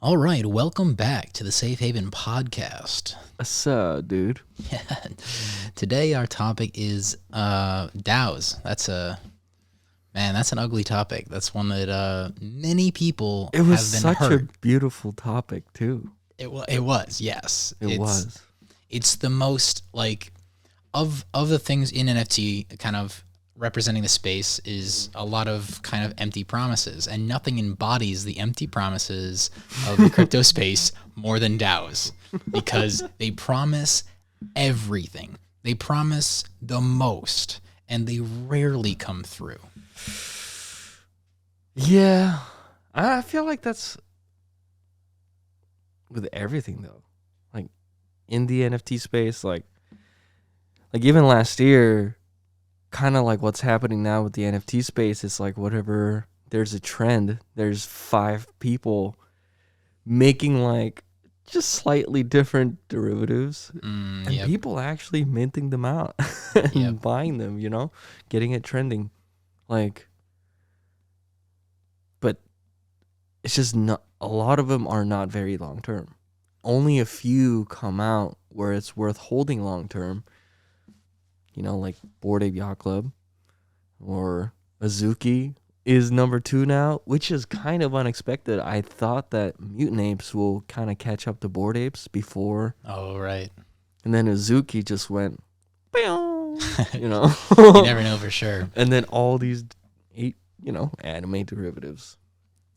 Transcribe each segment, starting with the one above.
All right, welcome back to the Safe Haven podcast. What's up, dude? Today our topic is DAOs. That's an ugly topic. That's one that many people It was have been such hurt. a beautiful topic, too. It was, yes. It was. It's the most of the things in NFT kind of representing the space is a lot of kind of empty promises, and nothing embodies the empty promises of the crypto space more than DAOs, because they promise everything. They promise the most, and they rarely come through. Yeah. I feel like that's with everything, though. Like, in the NFT space, like even last year, kind of like what's happening now with the NFT space, it's like whatever, there's a trend, there's 5 people making like just slightly different derivatives, and people actually minting them out and buying them, getting it trending. Like, but it's just not, a lot of them are not very long term. Only a few come out where it's worth holding long term. Like Bored Ape Yacht Club or Azuki is number 2 now, which is kind of unexpected. I thought that Mutant Apes will kind of catch up to Bored Apes before. Oh, right. And then Azuki just went, you never know for sure. And then all these 8, anime derivatives.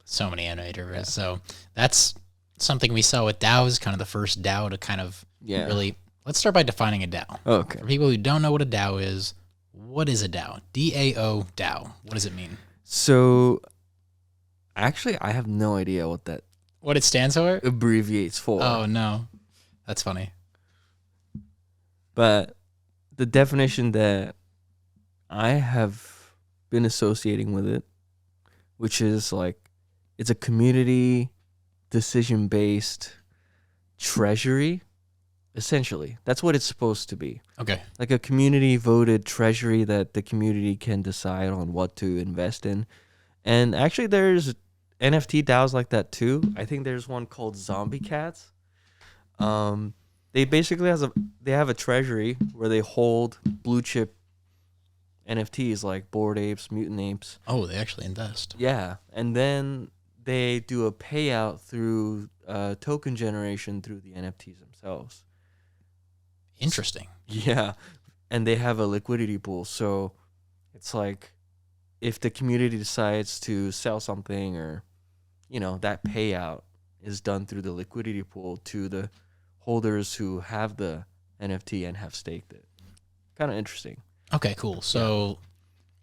So many anime derivatives. Yeah. So that's something we saw with DAOs, kind of the first DAO to kind of really... Let's start by defining a DAO. Okay. For people who don't know what a DAO is, what is a DAO? DAO, DAO. What does it mean? So, actually, I have no idea what it stands for? Abbreviates for. Oh, no. That's funny. But the definition that I have been associating with it, which is like, it's a community decision-based treasury. Essentially, that's what it's supposed to be. Okay. Like a community voted treasury that the community can decide on what to invest in. And actually there's NFT DAOs like that too. I think there's one called Zombie Cats. They basically have a treasury where they hold blue chip NFTs like Bored Apes, Mutant Apes. Oh, they actually invest. Yeah. And then they do a payout through token generation through the NFTs themselves. Interesting. Yeah. And they have a liquidity pool. So it's like if the community decides to sell something or, that payout is done through the liquidity pool to the holders who have the NFT and have staked it. Kind of interesting. Okay, cool. So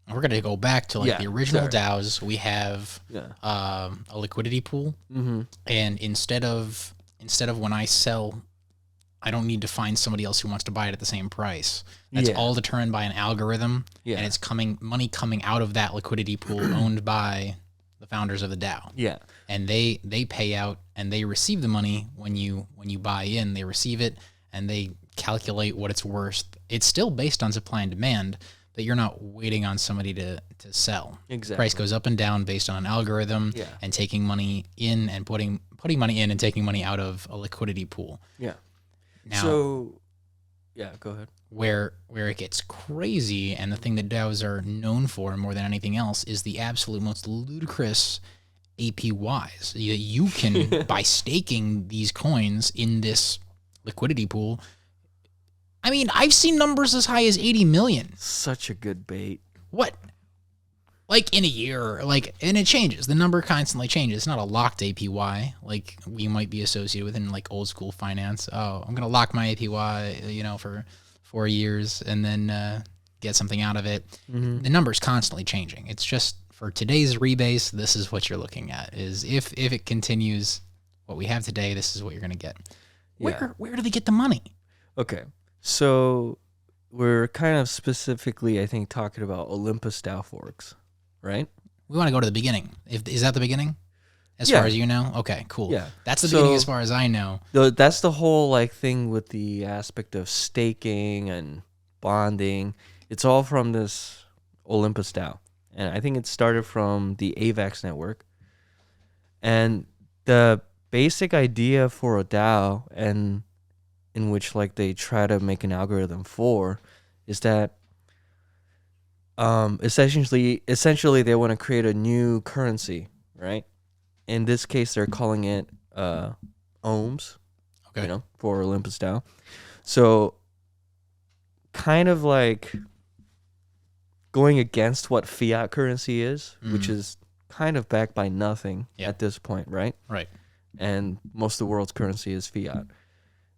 we're going to go back to the original DAOs. We have a liquidity pool. Mm-hmm. And instead of when I sell, I don't need to find somebody else who wants to buy it at the same price. That's all determined by an algorithm, and it's money coming out of that liquidity pool owned by the founders of the DAO. Yeah. And they pay out and they receive the money when you buy in. They receive it and they calculate what it's worth. It's still based on supply and demand, but you're not waiting on somebody to sell. Exactly. Price goes up and down based on an algorithm and taking money in and putting money in and taking money out of a liquidity pool. Yeah. Now, go ahead. Where it gets crazy, and the thing that DAOs are known for more than anything else is the absolute most ludicrous APYs. You can, by staking these coins in this liquidity pool, I mean, I've seen numbers as high as 80 million. Such a good bait. What? Like in a year, and it changes. The number constantly changes. It's not a locked APY like we might be associated with in like old school finance. Oh, I'm gonna lock my APY, for 4 years and then get something out of it. Mm-hmm. The number's constantly changing. It's just for today's rebase, this is what you're looking at. Is if it continues what we have today, this is what you're gonna get. Where do they get the money? Okay, so we're kind of specifically, I think, talking about Olympus DAO forks. Right? We want to go to the beginning. Is that the beginning? As far as you know? Okay, cool. Yeah. That's the beginning as far as I know. That's the whole thing with the aspect of staking and bonding. It's all from this Olympus DAO. And I think it started from the AVAX network. And the basic idea for a DAO, and in which like they try to make an algorithm for, is that essentially they want to create a new currency, right? In this case, they're calling it ohms, Okay. for Olympus DAO. So kind of like going against what fiat currency is, which is kind of backed by nothing at this point, right? Right. And most of the world's currency is fiat.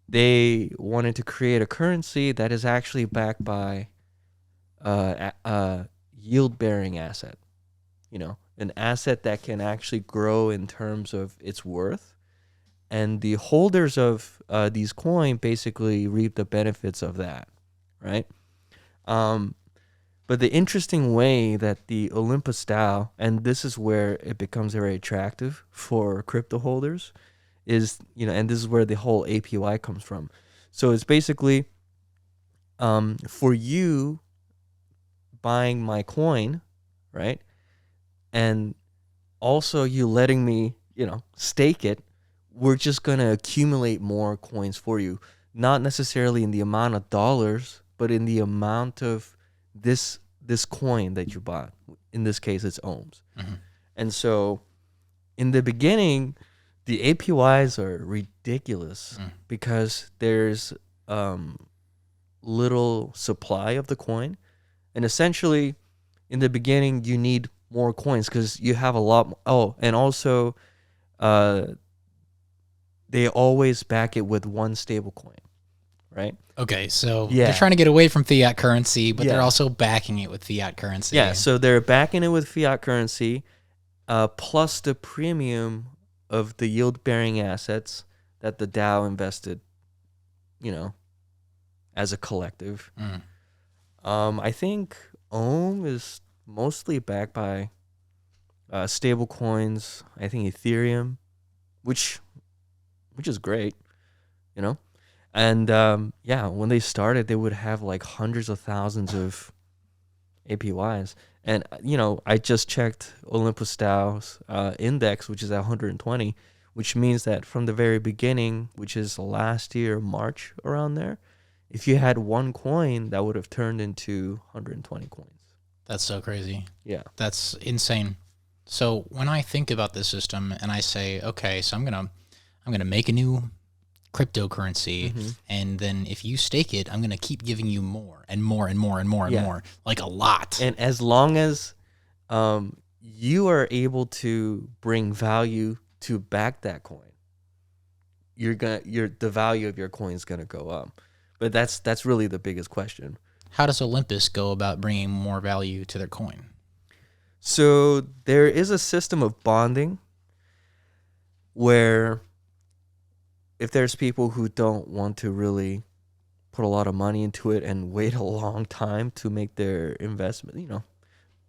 They wanted to create a currency that is actually backed by a yield-bearing asset, an asset that can actually grow in terms of its worth. And the holders of these coins basically reap the benefits of that, right? But the interesting way that the Olympus DAO, and this is where it becomes very attractive for crypto holders, is, and this is where the whole APY comes from. So it's basically for you buying my coin, right? And also you letting me, stake it, we're just going to accumulate more coins for you. Not necessarily in the amount of dollars, but in the amount of this coin that you bought. In this case, it's ohms. Mm-hmm. And so in the beginning, the APYs are ridiculous because there's little supply of the coin. And essentially, in the beginning, you need more coins because you have a lot. And also, they always back it with one stable coin, right? Okay, so they're trying to get away from fiat currency, but they're also backing it with fiat currency. Yeah, so they're backing it with fiat currency, plus the premium of the yield-bearing assets that the DAO invested, as a collective. I think Ohm is mostly backed by stable coins. I think Ethereum, which is great, And when they started, they would have like hundreds of thousands of APYs. And I just checked Olympus DAO's index, which is at 120, which means that from the very beginning, which is last year, March, around there, if you had one coin, that would have turned into 120 coins. That's so crazy. Yeah. That's insane. So when I think about this system and I say, okay, so I'm gonna make a new cryptocurrency, and then if you stake it, I'm gonna keep giving you more and more and more and more and more, like a lot. And as long as you are able to bring value to back that coin, the value of your coin is gonna go up. But that's really the biggest question. How does Olympus go about bringing more value to their coin? So there is a system of bonding where if there's people who don't want to really put a lot of money into it and wait a long time to make their investment,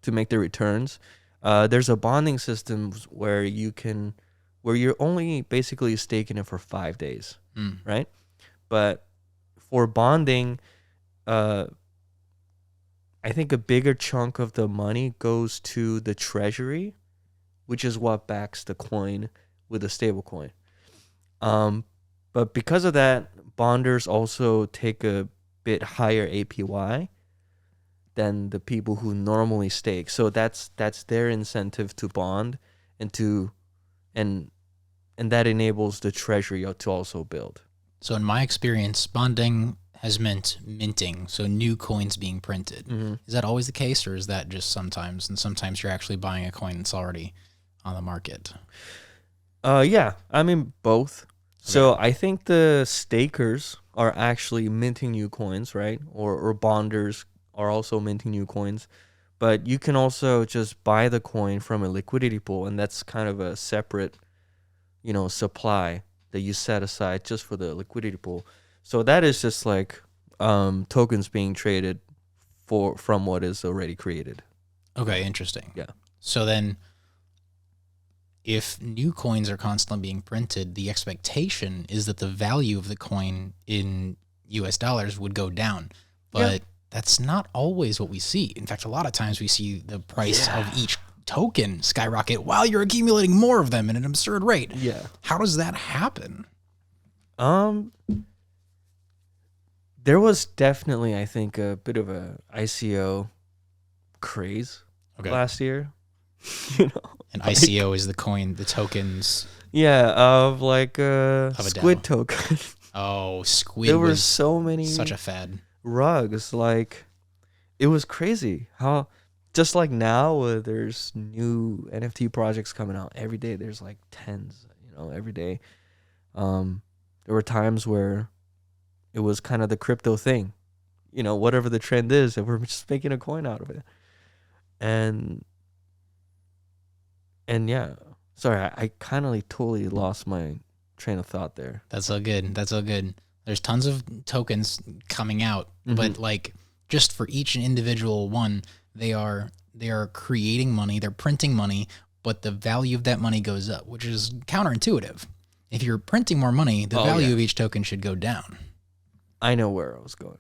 to make their returns, there's a bonding system where you're only basically staking it for 5 days, right? But for bonding, I think a bigger chunk of the money goes to the treasury, which is what backs the coin with a stable coin. But because of that, bonders also take a bit higher APY than the people who normally stake. So that's their incentive to bond and that enables the treasury to also build. So in my experience, bonding has meant minting, so new coins being printed. Is that always the case, or is that just sometimes? And sometimes you're actually buying a coin that's already on the market? Yeah, I mean both. So I think the stakers are actually minting new coins, right? Or bonders are also minting new coins. But you can also just buy the coin from a liquidity pool, and that's kind of a separate, supply that you set aside just for the liquidity pool. So that is just like tokens being traded from what is already created. Okay, interesting. Yeah. So then if new coins are constantly being printed, the expectation is that the value of the coin in US dollars would go down. But that's not always what we see. In fact, a lot of times we see the price of each token skyrocket while you're accumulating more of them at an absurd rate. Yeah. How does that happen? There was definitely, I think, a bit of a ICO craze last year. You know, and ICO is the coin, the tokens. Yeah, of like squid DAO. token. Oh, squid. There were was so many such a fad. rugs. Like, it was crazy how just like now there's new NFT projects coming out every day. There's like tens, every day. There were times where it was kind of the crypto thing, whatever the trend is, and we're just making a coin out of it. And yeah, sorry, I kind of like totally lost my train of thought there. That's all good. That's all good. There's tons of tokens coming out, but like just for each individual one, they are creating money, they're printing money, but the value of that money goes up, which is counterintuitive. If you're printing more money, the value of each token should go down. I know where I was going.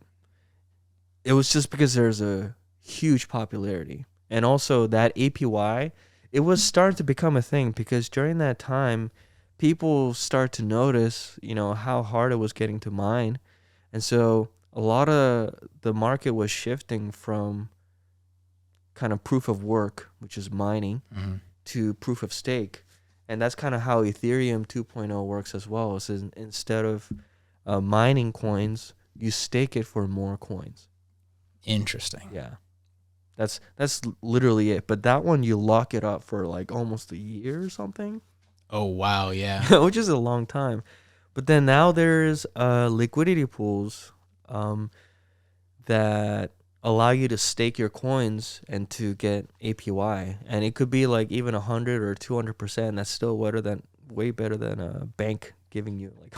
It was just because there's a huge popularity. And also that APY, it was starting to become a thing because during that time, people start to notice, how hard it was getting to mine. And so a lot of the market was shifting from kind of proof of work, which is mining, to proof of stake. And that's kind of how Ethereum 2.0 works as well. So instead of mining coins, you stake it for more coins. Interesting. Yeah. That's literally it. But that one, you lock it up for like almost a year or something. Oh, wow. Yeah. Which is a long time. But then now there's liquidity pools that allow you to stake your coins and to get APY. And it could be like even 100 or 200%. That's still way better than a bank giving you like...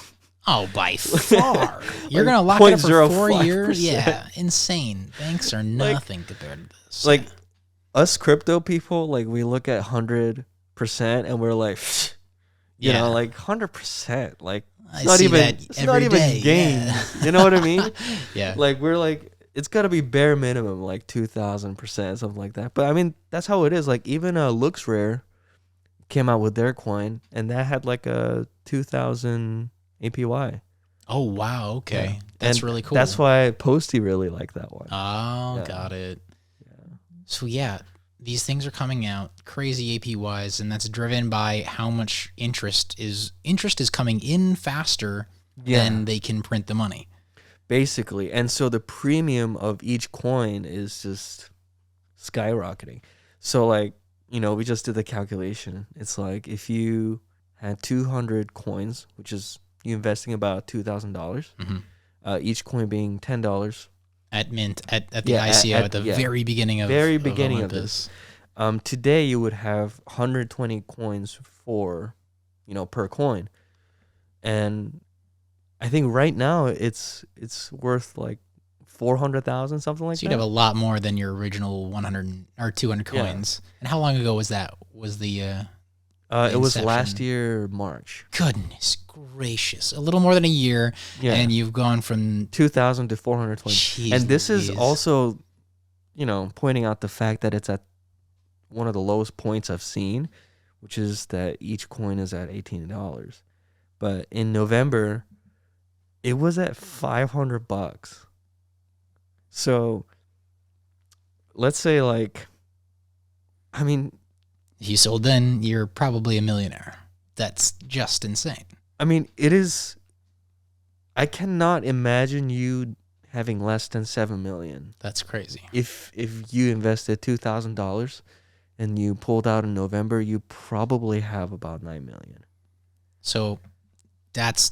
Oh, by far. You're going to lock it up for 4 years? Yeah, insane. Banks are nothing compared to this. Like, us crypto people, like, we look at 100% and we're like, like 100%. Like, it's not even games. Yeah. You know what I mean? Yeah. Like, we're like, it's got to be bare minimum, like 2,000%, something like that. But, I mean, that's how it is. Like, even Looks Rare came out with their coin, and that had like a 2,000... APY. Oh, wow. Okay. Yeah. That's really cool. That's why Posty really liked that one. Oh, yeah. Got it. Yeah. So, yeah, these things are coming out, crazy APYs, and that's driven by how much interest is coming in faster than they can print the money. Basically. And so the premium of each coin is just skyrocketing. So, like, we just did the calculation. It's like if you had 200 coins, which is you investing about $2,000, each coin being $10 at mint at the ICO at the very beginning of this. Today you would have 120 coins for per coin, and I think right now it's worth like 400,000, something like that. So you'd have a lot more than your original 100 or 200 coins. Yeah. And how long ago was that? Was the it was last year, March. Goodness gracious. A little more than a year, and you've gone from 2,000 to 420. And this is also, pointing out the fact that it's at one of the lowest points I've seen, which is that each coin is at $18. But in November, it was at $500. So let's say if you sold then, you're probably a millionaire. That's just insane. I mean, it is. I cannot imagine you having less than $7 million. That's crazy. If you invested $2,000 and you pulled out in November, you probably have about $9 million. So that's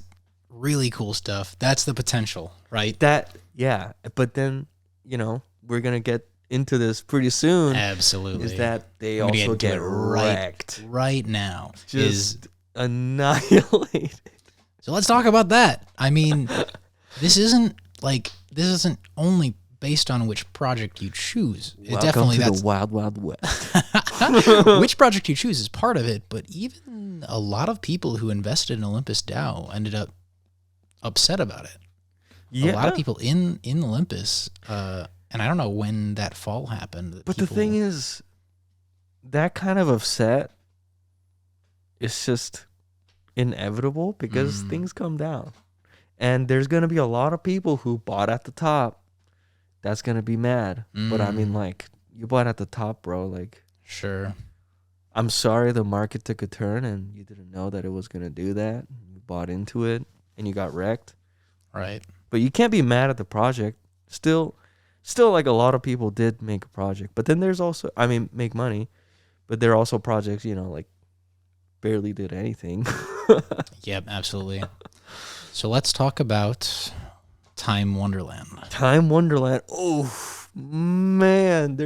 really cool stuff. That's the potential, right? But then, we're going to get into this pretty soon. Absolutely. Is that they also get wrecked. Right now. Just annihilated. So let's talk about that. I mean, this isn't only based on which project you choose. Welcome to the Wild Wild West. Which project you choose is part of it, but even a lot of people who invested in Olympus DAO ended up upset about it. Yeah. A lot of people in Olympus, and I don't know when that fall happened. But the thing is, that kind of upset is just inevitable because things come down. And there's going to be a lot of people who bought at the top that's going to be mad. But I mean, like, you bought at the top, bro. Like, Sure. I'm sorry the market took a turn and you didn't know that it was going to do that. You bought into it and you got wrecked. Right. But you can't be mad at the project. Still, like, a lot of people did make a project. But then there's also, I mean, make money. But there are also projects, you know, like, barely did anything. Yep, absolutely. So let's talk about Time Wonderland. Time Wonderland. Oh, man.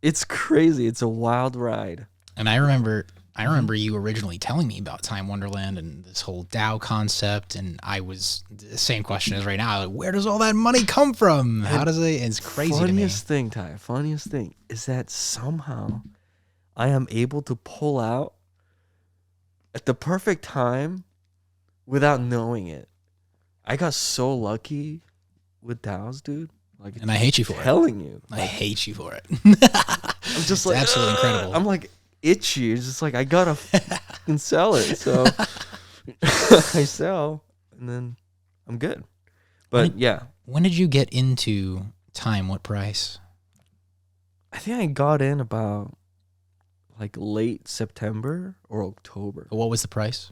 It's crazy. It's a wild ride. And I remember you originally telling me about Time Wonderland and this whole DAO concept, and I was the same question as right now. Like, where does all that money come from? How does it? It's crazy to me. Funniest thing is that somehow I am able to pull out at the perfect time without knowing it. I got so lucky with DAOs, dude. Like, And I hate you for it. Telling you. I hate you for it. I'm just like, absolutely incredible. I'm like itchy. It's just like, I gotta fucking sell it. So I sell and then I'm good. But yeah. When did you get into Time? What price? I think I got in about like late September or October. What was the price?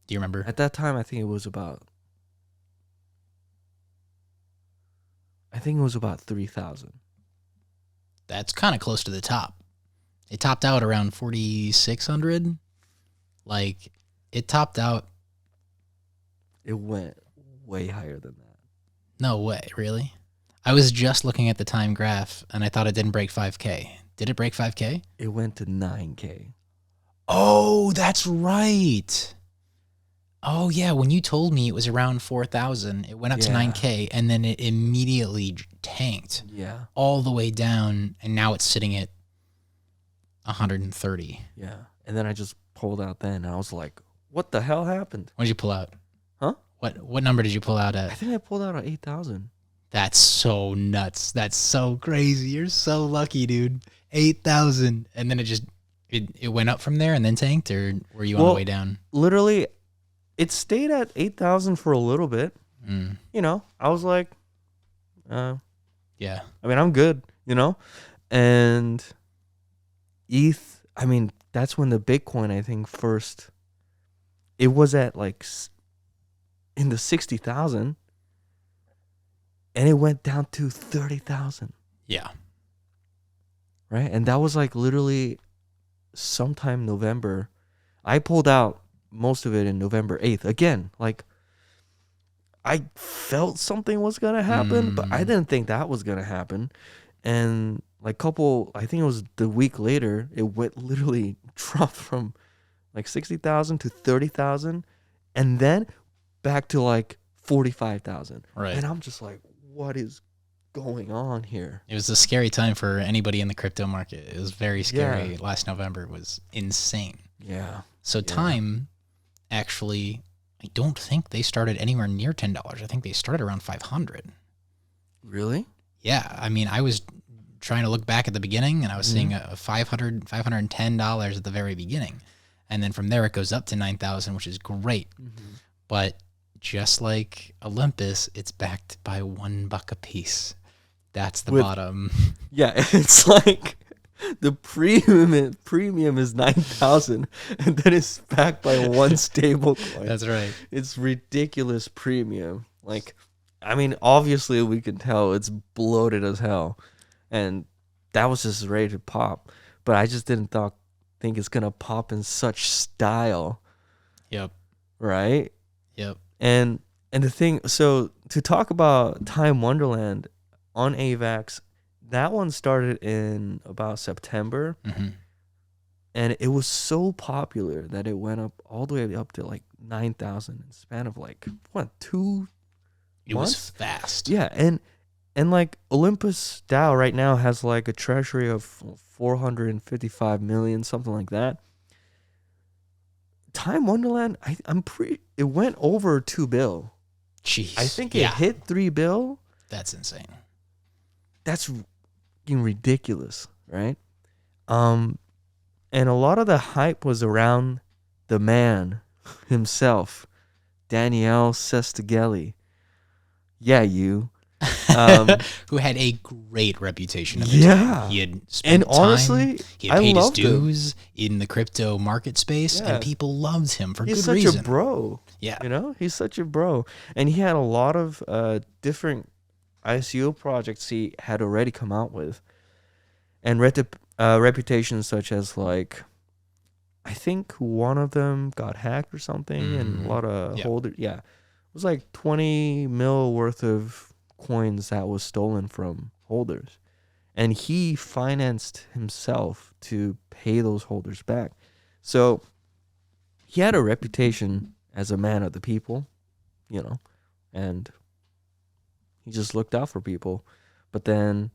Do you remember? At that time, I think it was about 3,000. That's kind of close to the top. It topped out around 4,600. Like, it topped out. It went way higher than that. No way, really? I was just looking at the time graph, and I thought it didn't break 5K. Did it break 5K? It went to 9K. Oh, that's right. Oh, yeah. When you told me it was around 4,000, it went up to 9K, and then it immediately tanked. Yeah. All the way down, and now it's sitting at 130. Yeah. And then I just pulled out then, and I was like, what the hell happened? What did you pull out? Huh? What number did you pull out at? I think I pulled out at 8,000. That's so nuts. That's so crazy. You're so lucky, dude. 8,000. And then it went up from there and then tanked, or were you on the way down? Literally, it stayed at 8,000 for a little bit. You know, I was like, yeah. I mean, I'm good, you know? And ETH, I mean, that's when the Bitcoin, I think, first, it was at like in the 60,000 and it went down to 30,000. Yeah. Right? And that was like literally sometime November. I pulled out most of it in November 8th. Again, like, I felt something was going to happen, but I didn't think that was going to happen. And like I think it was the week later, it went literally dropped from like 60,000 to 30,000 and then back to like 45,000. Right. And I'm just like, what is going on here? It was a scary time for anybody in the crypto market. It was very scary. Yeah. Last November was insane. Yeah. So Time, actually, I don't think they started anywhere near $10. I think they started around 500. Really? Yeah. I mean, I was trying to look back at the beginning, and I was seeing a $510 at the very beginning. And then from there, it goes up to 9,000, which is great. But just like Olympus, it's backed by $1 a piece. That's the bottom. Yeah, it's like the premium is 9,000, and then it's backed by one stable coin. That's right. It's ridiculous premium. Like, I mean, obviously we can tell it's bloated as hell, and that was just ready to pop. But I just didn't think it's gonna pop in such style. Yep. Right. Yep. And the thing, so to talk about Time Wonderland on AVAX, that one started in about September, and it was so popular that it went up all the way up to like 9,000 in the span of like 2 It months? was fast. Yeah, and like Olympus DAO right now has like a treasury of 455 million, something like that. Time Wonderland, it went over $2 billion. Jeez. I think it hit $3 billion. That's insane. That's, freaking ridiculous, right? And a lot of the hype was around the man himself, Danielle Sestigelli. Yeah, you. Who had a great reputation at the Yeah. time. He had spent And honestly, time, he had I paid his loved him. dues in the crypto market space, Yeah. and people loved him for He's good such reason. a bro. Yeah. You know, he's such a bro. And he had a lot of different ICO projects he had already come out with. And reputations such as, like, I think one of them got hacked or something, and a lot of holders. Yeah. It was like 20 mil worth of coins that was stolen from holders. And he financed himself to pay those holders back. So he had a reputation as a man of the people, you know, and he just looked out for people. But then,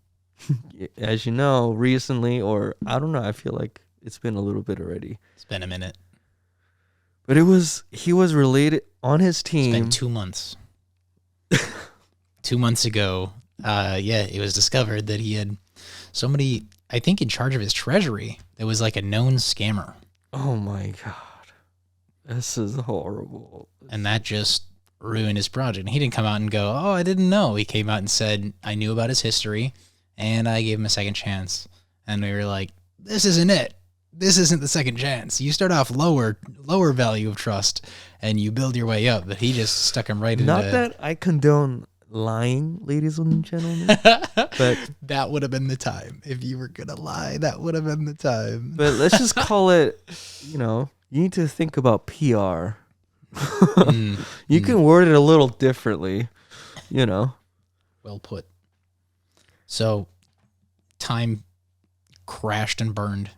as you know, recently, or I don't know, I feel like it's been a little bit already. It's been a minute. But he was related on his team. It's been 2 months. 2 months ago, it was discovered that he had somebody, I think, in charge of his treasury that was like a known scammer. Oh my God. This is horrible. And that just ruined his project. And he didn't come out and go, oh, I didn't know. He came out and said, I knew about his history, and I gave him a second chance. And we were like, this isn't it. This isn't the second chance. You start off lower value of trust, and you build your way up. But he just stuck him right into... Not that I condone lying, ladies and gentlemen, but that would have been the time. If you were going to lie, that would have been the time. But let's just call it, you know, you need to think about PR. You can word it a little differently, you know. Well put. So, time crashed and burned.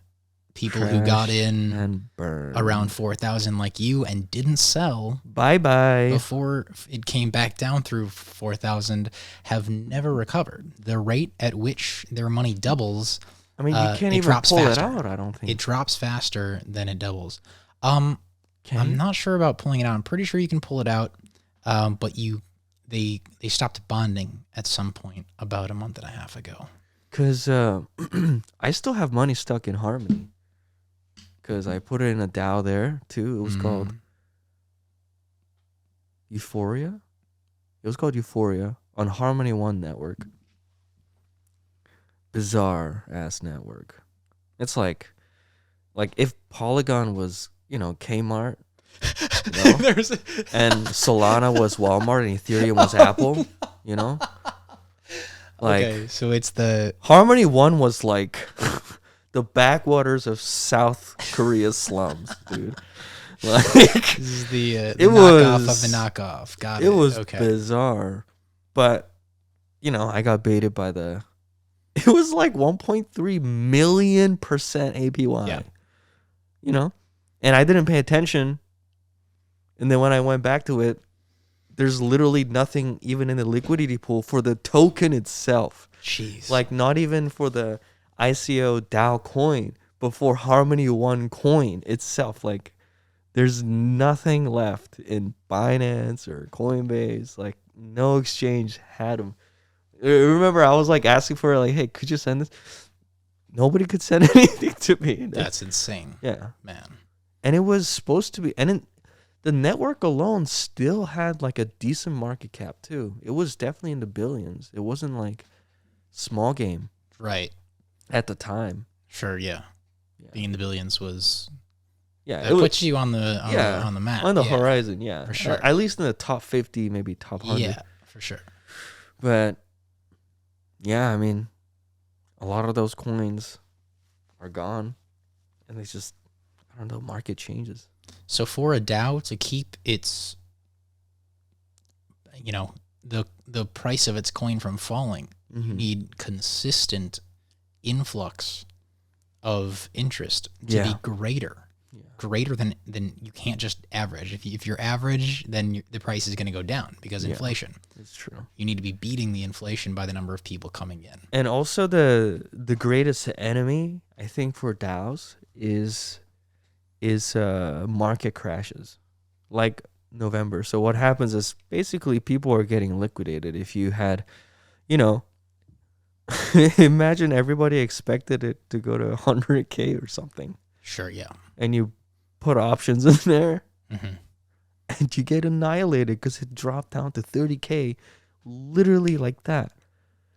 People who got in and burned around 4,000 like you and didn't sell bye before it came back down through 4,000 have never recovered. The rate at which their money doubles, I mean, you can't even pull it out, I don't think. It drops faster than it doubles. I'm not sure about pulling it out. I'm pretty sure you can pull it out, but they stopped bonding at some point about a month and a half ago. Because I still have money stuck in Harmony. Because I put it in a DAO there, too. It was called Euphoria. It was called Euphoria on Harmony One network. Bizarre-ass network. It's like if Polygon was, you know, Kmart, you know, and Solana was Walmart and Ethereum was Apple, you know? Like, okay, so it's the... Harmony One was like... the backwaters of South Korea's slums, dude. Like, this is the knockoff of the knockoff. Got it. It was bizarre, but you know, I got baited by the. It was like 1.3 million % APY. Yeah. You know, and I didn't pay attention. And then when I went back to it, there's literally nothing even in the liquidity pool for the token itself. Jeez. Like not even for the ICO DAO coin, but for Harmony One coin itself. Like there's nothing left in Binance or Coinbase. Like no exchange had them. Remember, I was like asking for like, hey, could you send this? Nobody could send anything to me. That's insane. Yeah, man. And it was supposed to be, and the network alone still had like a decent market cap too. It was definitely in the billions. It wasn't like small game, right? At the time. Sure, yeah. Being in the billions was... Yeah, it puts you on the map. On the horizon, yeah. For sure. At least in the top 50, maybe top 100. Yeah, for sure. But, yeah, I mean, a lot of those coins are gone. And it's just, I don't know, market changes. So for a DAO to keep its, you know, the price of its coin from falling, you need consistent influx of interest to be greater than you can't just average. If you're average, then the price is going to go down because inflation. It's true. You need to be beating the inflation by the number of people coming in. And also the greatest enemy, I think, for DAOs is market crashes, like November. So what happens is basically people are getting liquidated. If you had, you know, Imagine everybody expected it to go to 100K or something, Sure, yeah. and you put options in there, Hmm. and you get annihilated because it dropped down to 30K, literally like that.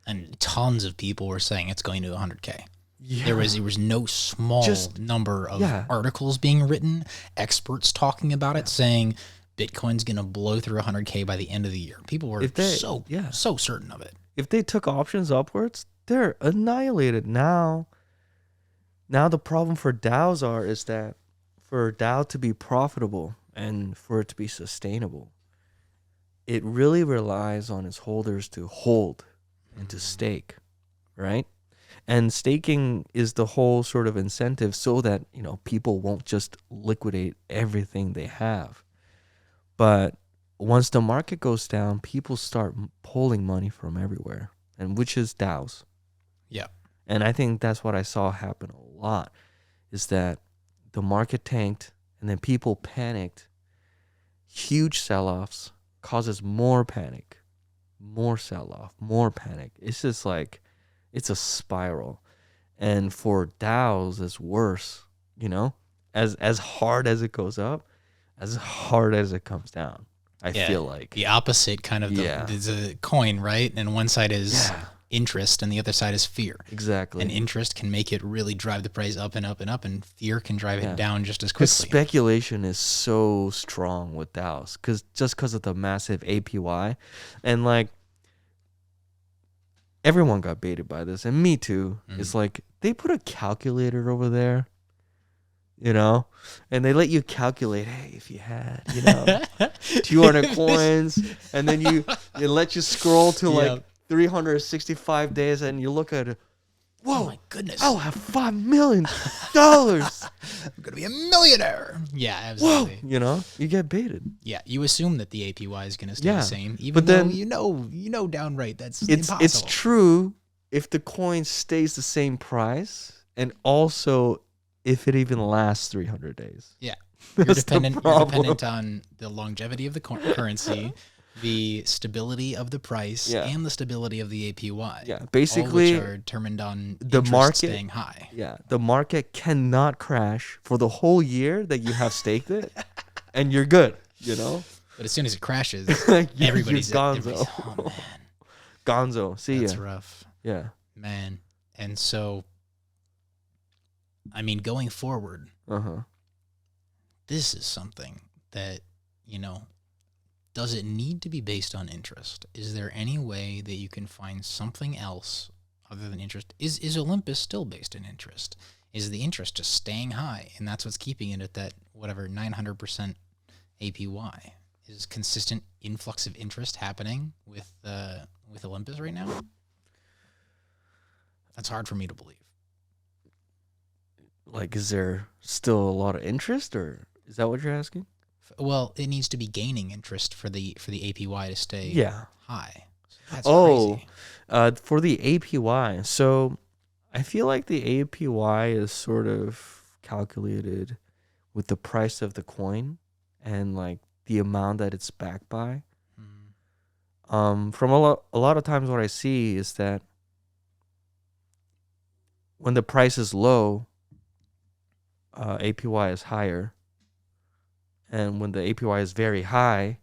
And tons of people were saying it's going to 100K. Yeah. There was no small Just- number of yeah. articles being written, experts talking about it, saying Bitcoin's going to blow through 100K by the end of the year. People were so certain of it. If they took options upwards, they're annihilated now. Now the problem for DAOs is that for a DAO to be profitable and for it to be sustainable, it really relies on its holders to hold and to stake, right? And staking is the whole sort of incentive so that, people won't just liquidate everything they have. But once the market goes down, people start pulling money from everywhere, and which is DAOs. Yeah. And I think that's what I saw happen a lot, is that the market tanked and then people panicked. Huge sell-offs causes more panic, more sell-off, more panic. It's just like, it's a spiral. And for DAOs, it's worse, as hard as it goes up, as hard as it comes down. I feel like the opposite kind of there's a coin, right? And one side is interest and the other side is fear. Exactly. And interest can make it really drive the price up and up and up, and fear can drive it down just as quickly. Speculation is so strong with DAOs because of the massive APY, and like everyone got baited by this, and me too. It's like they put a calculator over there, and they let you calculate, hey, if you had, 200 coins, and then it let you scroll to like 365 days, and you look at it, whoa, oh my goodness, I'll have $5 million. I'm gonna be a millionaire. Yeah, absolutely. Whoa, you get baited. Yeah, you assume that the APY is gonna stay the same, even but though then you know downright that's it's impossible. It's true if the coin stays the same price, and also if it even lasts 300 days. Yeah, you're dependent on the longevity of the currency, the stability of the price, and the stability of the APY. Yeah, basically, all which are determined on the interest market staying high. Yeah, the market cannot crash for the whole year that you have staked it, and you're good. But as soon as it crashes, everybody's gonzo. Oh man, gonzo. See ya. That's rough. Yeah, man. And so, I mean, going forward, this is something that, does it need to be based on interest? Is there any way that you can find something else other than interest? Is Olympus still based in interest? Is the interest just staying high, and that's what's keeping it at that, 900% APY? Is consistent influx of interest happening with Olympus right now? That's hard for me to believe. Like, is there still a lot of interest, or is that what you're asking? Well, it needs to be gaining interest for the APY to stay high. So that's crazy. For the APY. So I feel like the APY is sort of calculated with the price of the coin and like the amount that it's backed by. From a lot of times what I see is that when the price is low, APY is higher. And when the APY is very high,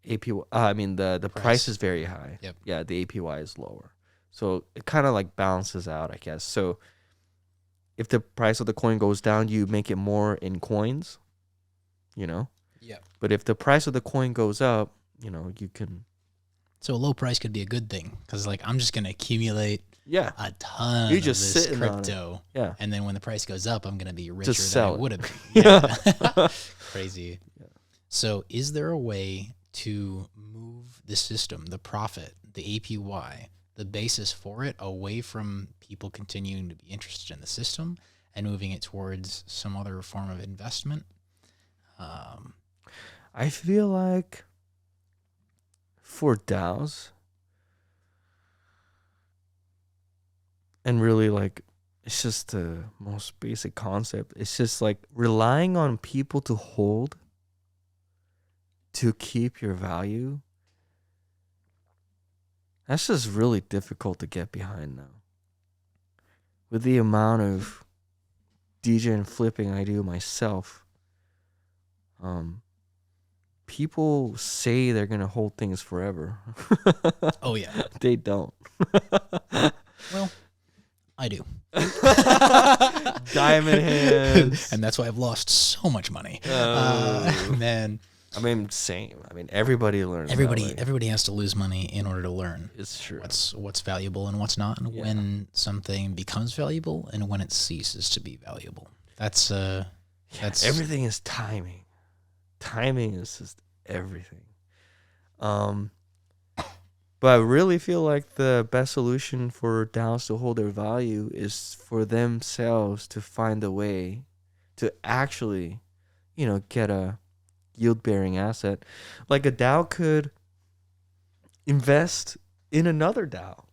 the price is very high. Yep. Yeah, the APY is lower. So it kind of like balances out, I guess. So if the price of the coin goes down, you make it more in coins, Yeah. But if the price of the coin goes up, you can. So a low price could be a good thing because, like, I'm just going to accumulate a ton You're just of this sitting crypto. on it. Yeah. And then when the price goes up, I'm going to be richer Just than I sell it. would have been. Yeah. Crazy. Yeah. So is there a way to move the system, the profit, the APY, the basis for it away from people continuing to be interested in the system and moving it towards some other form of investment? I feel like for DAOs, and really like it's just the most basic concept. It's just like relying on people to hold to keep your value. That's just really difficult to get behind now. with the amount of DJ and flipping I do myself, people say they're gonna hold things forever. Oh yeah. They don't. Well, I do. Diamond hands. And that's why I've lost so much money. Man. I mean, same. I mean, everybody learns. Everybody has to lose money in order to learn. It's true. What's valuable and what's not, and when something becomes valuable and when it ceases to be valuable. That's everything is timing. Timing is just everything. But I really feel like the best solution for DAOs to hold their value is for themselves to find a way to actually, get a yield-bearing asset. Like a DAO could invest in another DAO.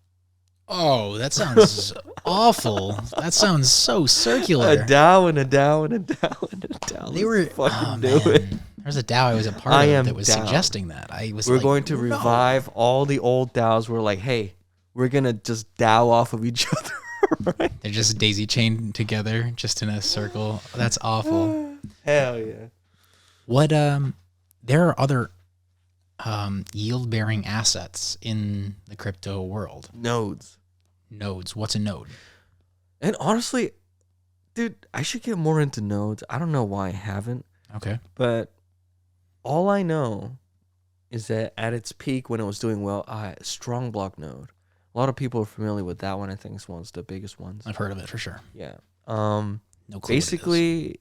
Oh, that sounds awful. That sounds so circular. A DAO and a DAO and a DAO and a DAO. They were fucking do it. There's a DAO I was a part of that was suggesting that. We're going to revive all the old DAOs. We're like, hey, we're gonna just DAO off of each other. Right? They're just daisy chained together, just in a circle. That's awful. Hell yeah. What there are other yield bearing assets in the crypto world. Nodes. What's a node? And honestly, dude, I should get more into nodes. I don't know why I haven't. Okay. But all I know is that at its peak when it was doing well, strong block node. A lot of people are familiar with that one. I think it's one of the biggest ones. I've heard of it for sure. Yeah. No clue. Basically,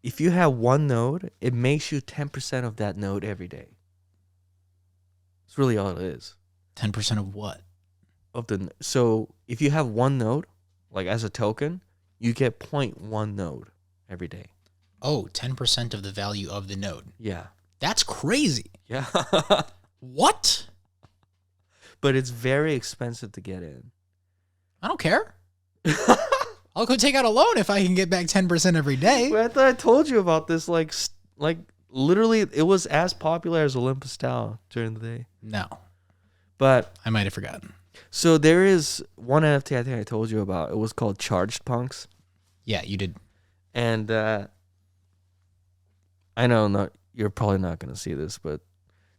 if you have one node, it makes you 10% of that node every day. That's really all it is. 10% of what? So if you have one node, like as a token, you get 0.1 node every day. Oh, 10% of the value of the node. Yeah. That's crazy. Yeah. What? But it's very expensive to get in. I don't care. I'll go take out a loan if I can get back 10% every day. Well, I thought I told you about this. Like literally, it was as popular as Olympus DAO during the day. No. But I might have forgotten. So there is one NFT I think I told you about. It was called Charged Punks. Yeah, you did. And I know you're probably not going to see this, but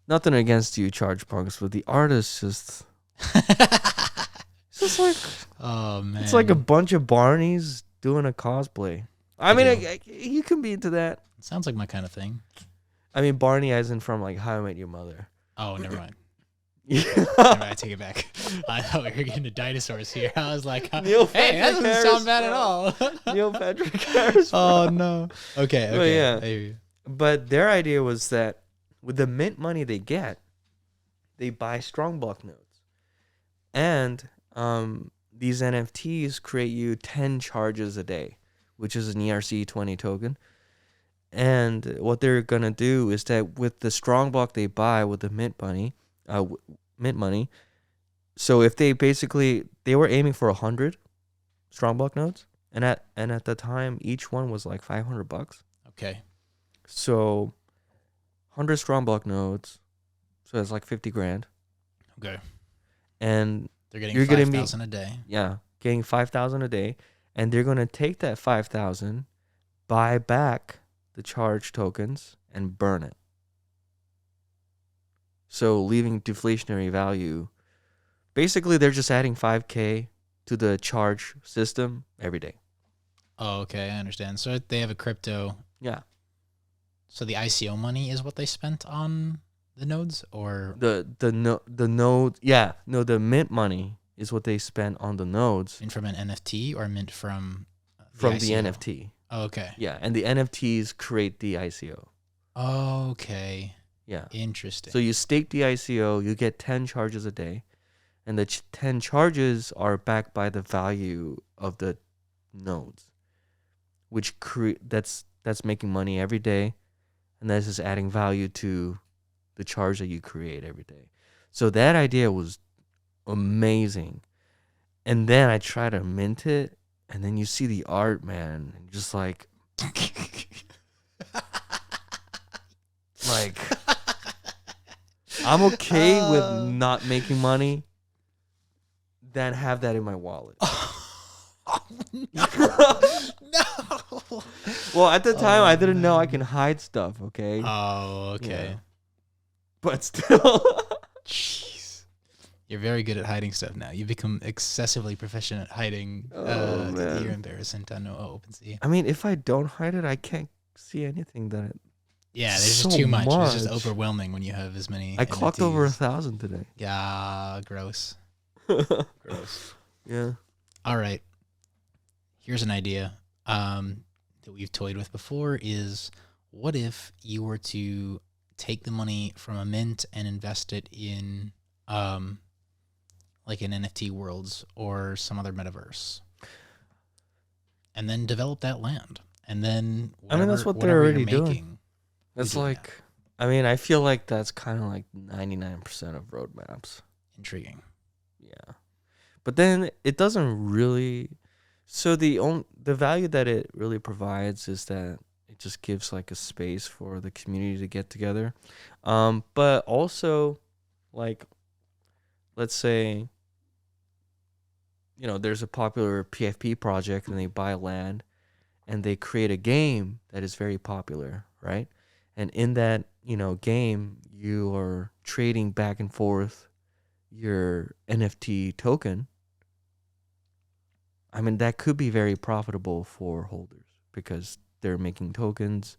nothing against you, Charged Punks, but the artist just... it's just like... Oh, man. It's like a bunch of Barneys doing a cosplay. I mean, you can be into that. It sounds like my kind of thing. I mean, Barney as in from like How I Met Your Mother. Oh, never mind. I take it back. I thought we were getting to dinosaurs here. I was like, hey, that doesn't sound bad at all. Neil Patrick Harris. Oh, no. Okay. But yeah. But their idea was that with the mint money they get, they buy strong block nodes. And these NFTs create you 10 charges a day, which is an ERC20 token. And what they're going to do is that with the strong block they buy with the mint money, so if they were aiming for 100 strong block nodes, and at the time each one was like $500. Okay. So 100 strong block nodes, so that's like 50 grand. Okay. And they're getting 5,000 a day. Yeah, getting 5,000 a day, and they're going to take that 5,000, buy back the charge tokens and burn it. So leaving deflationary value. Basically, they're just adding 5K to the charge system every day. Oh, okay, I understand. So they have a crypto. Yeah. So the ICO money is what they spent on the nodes, or the node? Yeah, no, the mint money is what they spent on the nodes. Mint from an NFT or mint from the NFT. Oh, okay. Yeah, and the NFTs create the ICO. Okay. Yeah. Interesting. So you stake the ICO, you get 10 charges a day, and the 10 charges are backed by the value of the nodes, which that's making money every day, and that's just adding value to the charge that you create every day. So that idea was amazing. And then I try to mint it, and then you see the art, man, and just like like I'm okay with not making money than have that in my wallet. No. Well, at the time, I didn't know I man. can hide stuff. Okay. Oh, okay. Yeah. But still. Jeez. You're very good at hiding stuff now. You've become excessively proficient at hiding. Oh, man. You're embarrassing on OpenSea. I mean, if I don't hide it, I can't see anything that. Yeah, there's So just too much. It's just much. overwhelming when you have as many. I clocked over NFTs. 1,000 today. Yeah, gross. Gross. Yeah. All right. Here's an idea that we've toyed with before is what if you were to take the money from a mint and invest it in like an NFT Worlds or some other metaverse and then develop that land. And then that's what they're whatever already you're doing. making, That's do like, that. I mean, I feel like that's kind of like 99% of roadmaps. Intriguing. Yeah. But then it doesn't really. So the value that it really provides is that it just gives like a space for the community to get together. But also, like, let's say, there's a popular PFP project and they buy land and they create a game that is very popular, right? And in that, game, you are trading back and forth your NFT token. I mean, that could be very profitable for holders because they're making tokens.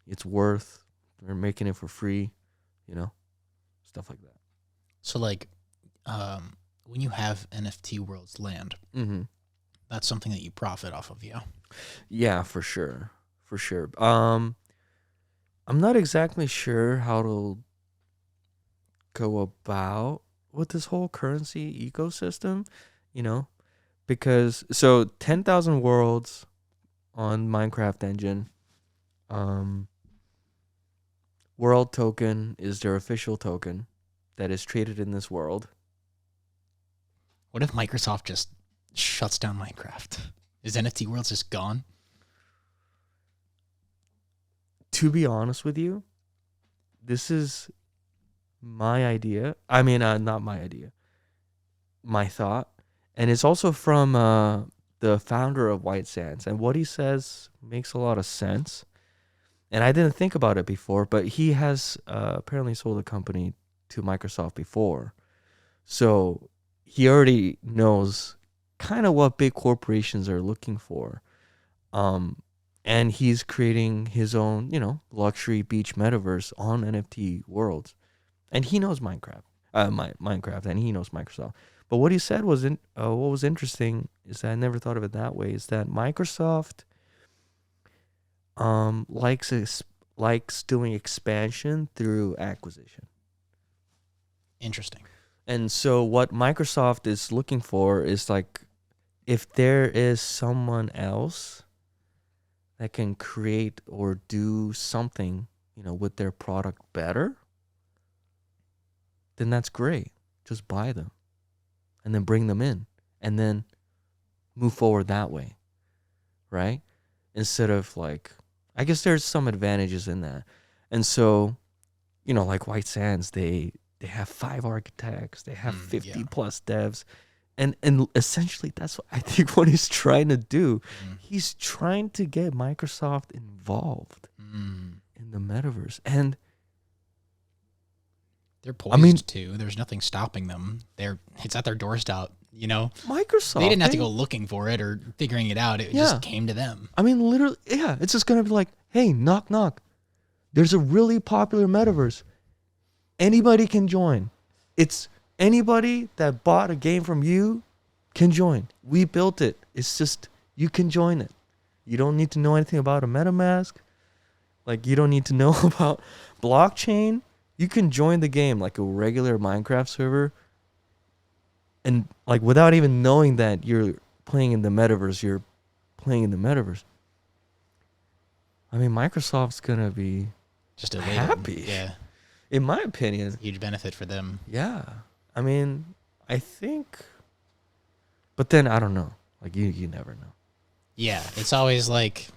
It's worth. They're making it for free, stuff like that. So like when you have NFT Worlds land, Mm-hmm. that's something that you profit off of, yeah. Yeah, for sure. For sure. I'm not exactly sure how to go about with this whole currency ecosystem, because so 10,000 worlds on Minecraft engine, world token is their official token that is traded in this world. What if Microsoft just shuts down Minecraft? Is NFT Worlds just gone? To be honest with you, this is my idea. I mean, not my idea. My thought. And it's also from the founder of White Sands. And what he says makes a lot of sense. And I didn't think about it before, but he has apparently sold a company to Microsoft before. So he already knows kind of what big corporations are looking for. And he's creating his own, luxury beach metaverse on NFT Worlds. And he knows Minecraft, and he knows Microsoft. But what he said was, what was interesting is that I never thought of it that way. Is that Microsoft likes doing expansion through acquisition. Interesting. And so what Microsoft is looking for is like, if there is someone else that can create or do something, with their product better, then that's great. Just buy them and then bring them in and then move forward that way, right? Instead of like, I guess there's some advantages in that. And so, like White Sands, they have 5 architects, they have 50 plus devs. And essentially that's what I think what he's trying to do. He's trying to get Microsoft involved in the metaverse. And they're poised to. There's nothing stopping them. It's at their doorstep, Microsoft. They didn't have to go looking for it or figuring it out. It just came to them. I mean, literally, yeah. It's just going to be like, hey, knock, knock. There's a really popular metaverse. Anybody can join. It's anybody that bought a game from you can join. We built it. It's just, you can join it. You don't need to know anything about a MetaMask. Like, you don't need to know about blockchain. You can join the game like a regular Minecraft server. And, like, without even knowing that you're playing in the metaverse, you're playing in the metaverse. I mean, Microsoft's going to be just elated. Happy. Yeah. In my opinion. Huge benefit for them. Yeah. I mean, I think. But then, I don't know. Like, you never know. Yeah. It's always like.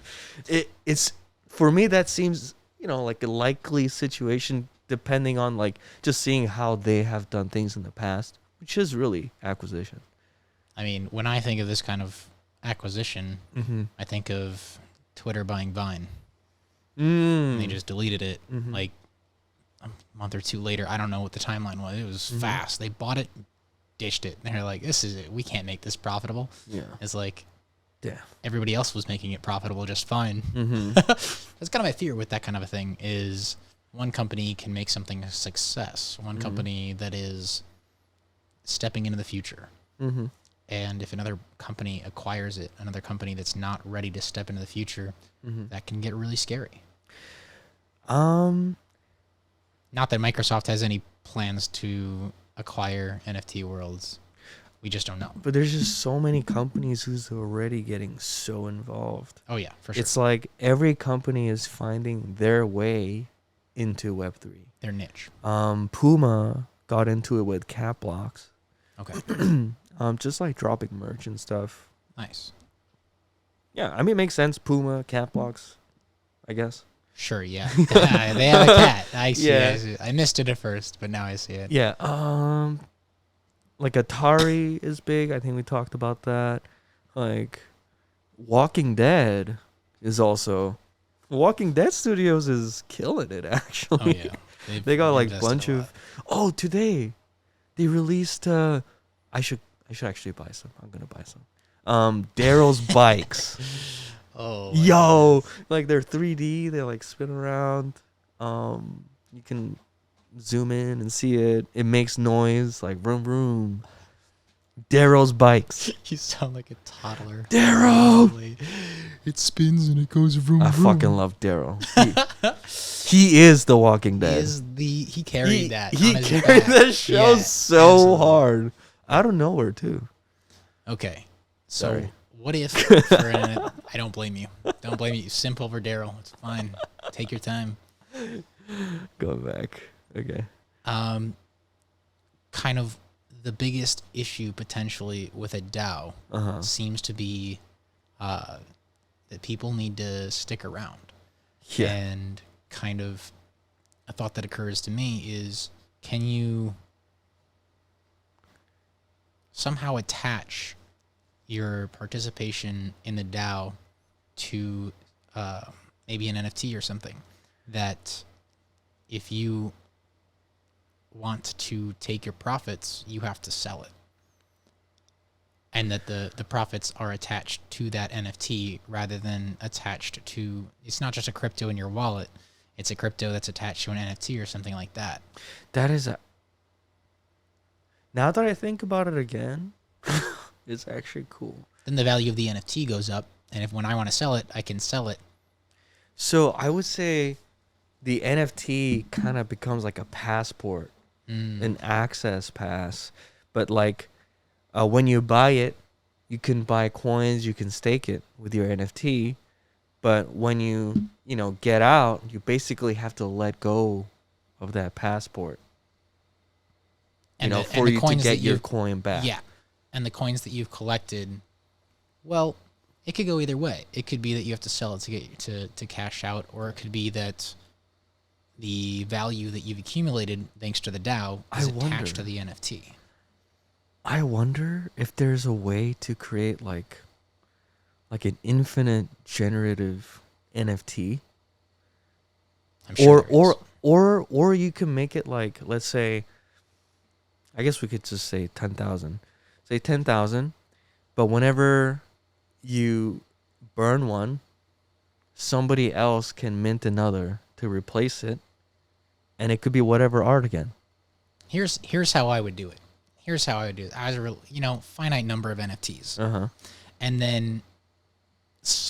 It's for me, that seems, like a likely situation depending on, like, just seeing how they have done things in the past, which is really acquisition. I mean, when I think of this kind of acquisition, Mm-hmm. I think of Twitter buying Vine. Mm. And they just deleted it Mm-hmm. like a month or two later. I don't know what the timeline was. It was fast. They bought it, ditched it. They're like, this is it. We can't make this profitable. Yeah. It's like Yeah. everybody else was making it profitable just fine. Mm-hmm. That's kind of my fear with that kind of a thing is one company can make something a success. One company that is stepping into the future. Mm-hmm. And if another company acquires it, another company that's not ready to step into the future, that can get really scary. Not that Microsoft has any plans to acquire NFT worlds. We just don't know. But there's just so many companies who's already getting so involved. Oh, yeah, for sure. It's like every company is finding their way into Web3. Their niche. Puma got into it with cat blocks. Okay. Just like dropping merch and stuff. Nice. Yeah, I mean, it makes sense. Puma, cat blocks, I guess. Sure, yeah. They have a cat. I see, Yeah. I see. I missed it at first, but now I see it. Yeah. Like Atari is big. I think we talked about that. Like Walking Dead is also. Walking Dead Studios is killing it, actually. Oh, yeah. They got like a invested bunch a of. lot. Oh, today they released. I should actually buy some. I'm gonna buy some. Daryl's bikes. Oh. Yo, like they're 3D. They like spin around. You can zoom in and see it. It makes noise like vroom vroom. Daryl's bikes. You sound like a toddler. Daryl. It spins and it goes vroom I fucking love Daryl. He is the Walking Dead. He carried that. He on his carried back. that show Yeah, so absolutely. hard. Out of nowhere too. Okay. So Sorry. what if I don't blame you. Don't blame you. Simp over Daryl. It's fine. Take your time. Going back. Okay. Kind of the biggest issue potentially with a DAO seems to be that people need to stick around. Yeah. And kind of a thought that occurs to me is, can you somehow attach your participation in the DAO to maybe an NFT or something that if you want to take your profits, you have to sell it. And that the profits are attached to that NFT rather than attached to, it's not just a crypto in your wallet, it's a crypto that's attached to an NFT or something like that. That is now that I think about it again, it's actually cool. Then the value of the NFT goes up, and when I want to sell it, I can sell it. So I would say the NFT kind of becomes like a passport, an access pass. But like when you buy it, you can buy coins, you can stake it with your NFT. But when you get out, you basically have to let go of that passport. For you to get your coin back. Yeah. And the coins that you've collected, well, it could go either way. It could be that you have to sell it to get to cash out, or it could be that the value that you've accumulated thanks to the DAO is attached to the NFT. I wonder if there's a way to create like an infinite generative NFT. I'm sure there is. Or you can make it like, let's say, I guess we could just say 10,000. Say 10,000, but whenever you burn one, somebody else can mint another to replace it, and it could be whatever art again. Here's how I would do it. I was finite number of NFTs. And then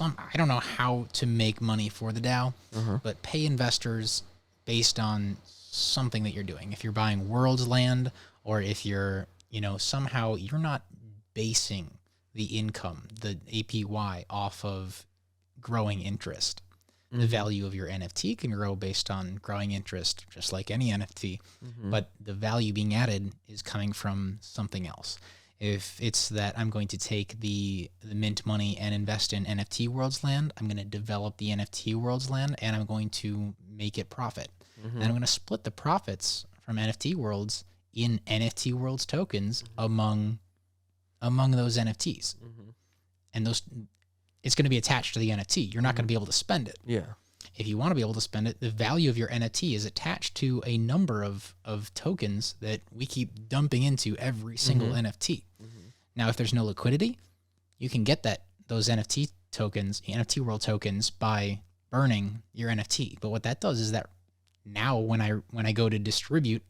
I don't know how to make money for the DAO, but pay investors based on something that you're doing. If you're buying world's land, or if you're, somehow you're not basing the income, the APY, off of growing interest. The value of your NFT can grow based on growing interest, just like any NFT. But the value being added is coming from something else. If it's that I'm going to take the mint money and invest in NFT World's land, I'm going to develop the NFT World's land, and I'm going to make it profit. And I'm going to split the profits from NFT Worlds in NFT Worlds tokens among those NFTs. and it's going to be attached to the NFT. You're not going to be able to spend it. Yeah. If you want to be able to spend it, the value of your NFT is attached to a number of tokens that we keep dumping into every single NFT. Now, if there's no liquidity, you can get those NFT tokens, NFT world tokens, by burning your NFT. But what that does is that now when I go to distribute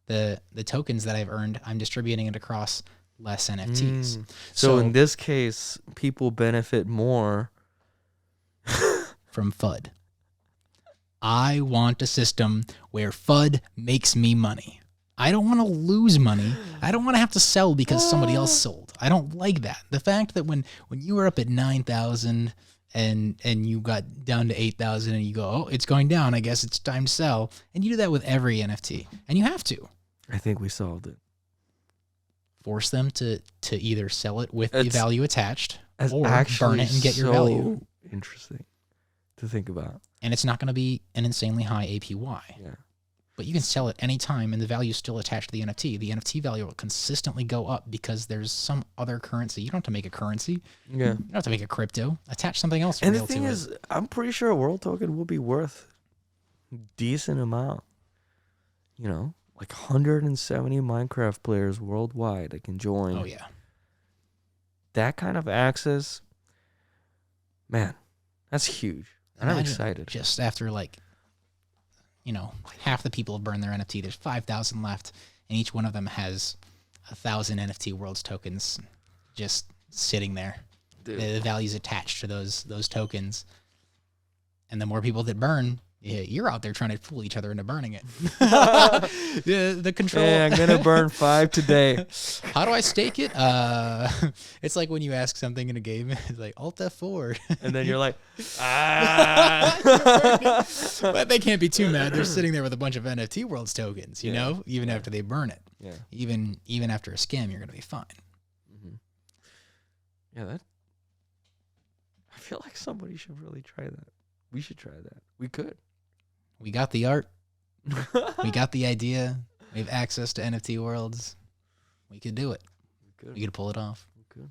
the tokens that I've earned, I'm distributing it across less NFTs. So in this case, people benefit more from FUD. I want a system where FUD makes me money. I don't want to lose money. I don't want to have to sell because somebody else sold. I don't like that. The fact that when you were up at 9,000 and you got down to 8,000 and you go, oh, it's going down, I guess it's time to sell. And you do that with every NFT. And you have to. I think we solved it. Force them to either sell it with the value attached or burn it and get your value. Interesting to think about. And it's not going to be an insanely high APY. Yeah. But you can sell it anytime and the value is still attached to the NFT. The NFT value will consistently go up because there's some other currency. You don't have to make a currency. Yeah. You don't have to make a crypto. Attach something else And real the thing to is, it. I'm pretty sure a world token will be worth a decent amount. You know, like 170 Minecraft players worldwide that can join. Oh, yeah. That kind of access, man, that's huge. And I'm excited. Just after half the people have burned their NFT. There's 5,000 left, and each one of them has 1,000 NFT Worlds tokens just sitting there. The value's attached to those tokens. And the more people that burn, you're out there trying to fool each other into burning it. the control. Hey, I'm gonna burn 5 today. How do I stake it? It's like when you ask something in a game, it's like Alt F4, and then you're like, But they can't be too mad. They're sitting there with a bunch of NFT Worlds tokens, you know, even after they burn it. Yeah. Even after a scam, you're gonna be fine. Yeah, I feel like somebody should really try that. We should try that. We could. We got the art. We got the idea. We have access to NFT Worlds. We could do it. We could pull it off. We could.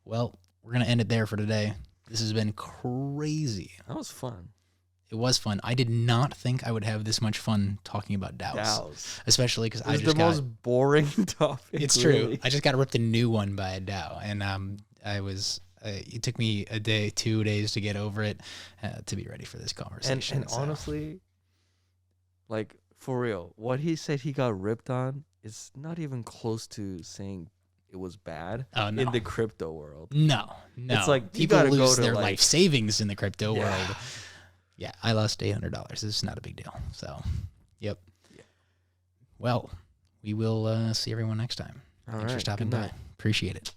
Well, we're going to end it there for today. This has been crazy. That was fun. It was fun. I did not think I would have this much fun talking about DAOs. Especially because I just got... the most boring topic. It's true. I just got ripped a new one by a DAO. And it took me 2 days to get over it, to be ready for this conversation. And honestly, like, for real, what he said he got ripped on is not even close to saying it was bad in the crypto world. No. It's like people lose their life savings in the crypto world. Yeah, I lost $800. It's not a big deal. So, yep. Yeah. Well, we will see everyone next time. Thanks for stopping by. Appreciate it.